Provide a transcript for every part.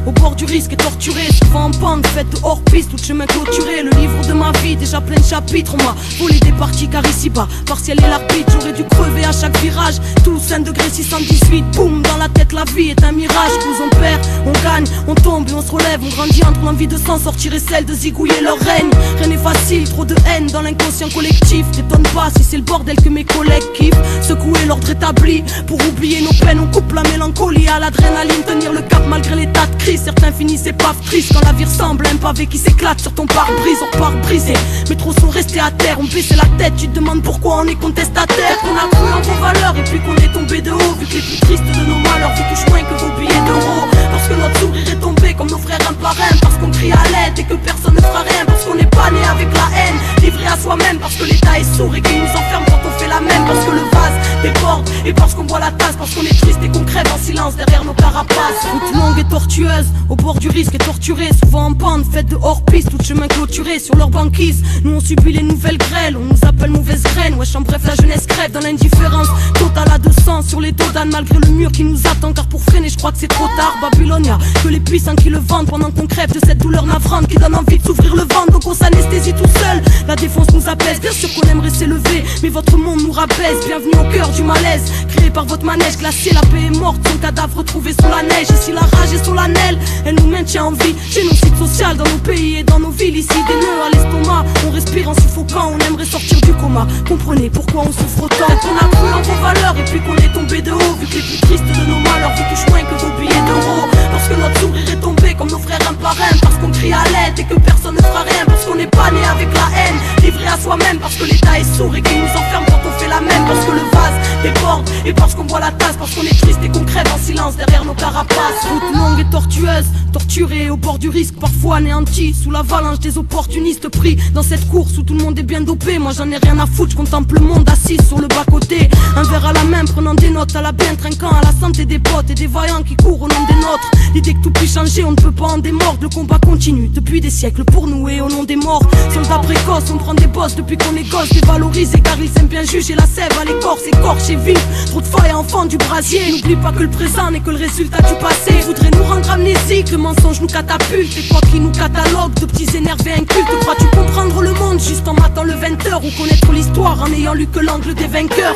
au bord du risque et torturé, souvent en pente, faite de hors-piste, tout chemin clôturé. Le livre de ma vie, déjà plein de chapitres, on m'a volé des parties car ici-bas, partiel et l'arbitre, j'aurais dû crever à chaque virage. Tous 1 degré 618, boum, dans la tête la vie est un mirage. Tous on perd, on gagne, on tombe et on se relève, on grandit entre l'envie de s'en sortir et celle de zigouiller leur règne. Rien n'est facile, trop de haine dans l'inconscient collectif. T'étonne pas si c'est le bordel que mes collègues kiffent. Secouer l'ordre établi, pour oublier nos peines, on coupe la mélancolie à l'adrénaline. Tenir le cap malgré l'état de crise, certains finissent épaves tristes quand la vie ressemble à un pavé qui s'éclate sur ton pare-brise. On repart brisé, mais trop sont restés à terre, on baissait la tête, tu te demandes pourquoi on est contestataire. Qu'on a cru en vos valeurs et puis qu'on est tombé de haut, vu que les plus tristes de nos malheurs vous touchent moins que vos billets d'euros. Parce que notre sourire est tombé comme nos frères un par un, parce qu'on crie à l'aide et que personne ne fera rien, parce qu'on n'est pas né avec la haine, livré à soi-même, parce que l'état est sourd et qu'il nous enferme quand on fait la même, parce que le vase déborde et parce qu'on boit la tasse, parce qu'on est triste et qu'on crève en silence derrière nos carapaces. Route longue et tortueuse, au bord du risque et torturée, souvent en pente, faite de hors-piste, tout chemin clôturé sur leur banquise. Nous on subit les nouvelles grêles, on nous appelle mauvaise graine, wesh en bref la jeunesse crève dans l'indifférence totale à 200 sur les dos d'âne, malgré le mur qui nous attend, car pour freiner je crois que c'est trop tard. Babylonia, que les puissants qui le vendent pendant qu'on crève de cette douleur navrante qui donne envie de s'ouvrir le ventre, donc on s'anesthésie tout seul. La défense nous apaise, bien sûr qu'on aimerait s'élever, mais votre monde nous rabaisse. Bienvenue au cœur du malaise, créé par votre manège glacé, la paix est morte, son cadavre retrouvé sous la neige. Et si la rage est solennelle, elle nous maintient en vie. Génocide social dans nos pays et dans nos villes, ici des nœuds à l'estomac, on respire en suffocant, on aimerait sortir du coma. Comprenez pourquoi on souffre autant. On a cru en vos valeurs et puis qu'on est tombé de haut, vu que les plus tristes de nos malheurs vous touchent moins que vos billets d'euros. Parce que notre sourire est tombé comme nos frères un par un, parce qu'on crie à l'aide et que personne ne fera rien, parce qu'on n'est pas né avec la haine, livré à soi-même, parce que l'état est sourd et qu'il nous enferme quand on fait la même, parce que le vase déborde et parce qu'on boit la tasse, parce qu'on est triste et qu'on crève en silence derrière nos carapaces. Route longue et tortueuse, torturée au bord du risque, parfois anéantie sous l'avalanche des opportunistes pris dans cette course où tout le monde est bien dopé. Moi j'en ai rien à foutre, je contemple le monde assis sur le bas-côté, un verre à la main, prenant des notes à la bain, trinquant à la santé des potes et des vaillants qui courent au nom des nôtres. L'idée que tout puisse changer, on ne peut pas en démordre, le combat continue depuis des siècles pour nous et au nom des morts. Soldats précoces, on prend des bosses depuis qu'on est gosse, dévalorisés car ils aiment bien juger la sève à l'écorce, écorché vif, trop de failles enfants du brasier. N'oublie pas que le présent n'est que le résultat du passé. Voudrait nous rendre amnésiques, le mensonge nous catapulte, et toi qui nous catalogue de petits énervés incultes. Crois-tu comprendre le monde juste en matant le 20h, ou connaître l'histoire en n'ayant lu que l'angle des vainqueurs?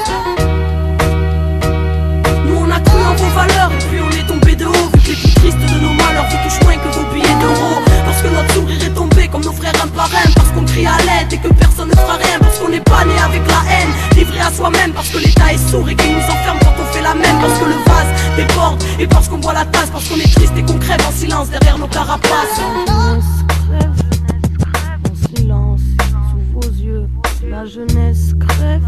Nous on a cru en vos valeurs et puis on est tombé de haut, vu que les plus tristes de nos malheurs vous touchent moins que vos billets d'euros. Parce que notre sourire est tombé comme nos frères un par un, parce qu'on crie à l'aide et que personne ne fera rien, parce qu'on n'est pas né avec la haine, livré à soi-même, parce que l'état est sourd et qu'il nous enferme quand on fait la même, parce que le vase déborde et parce qu'on boit la tasse, parce qu'on est triste et qu'on crève en silence derrière nos carapaces. En silence, sous vos yeux, la jeunesse crève.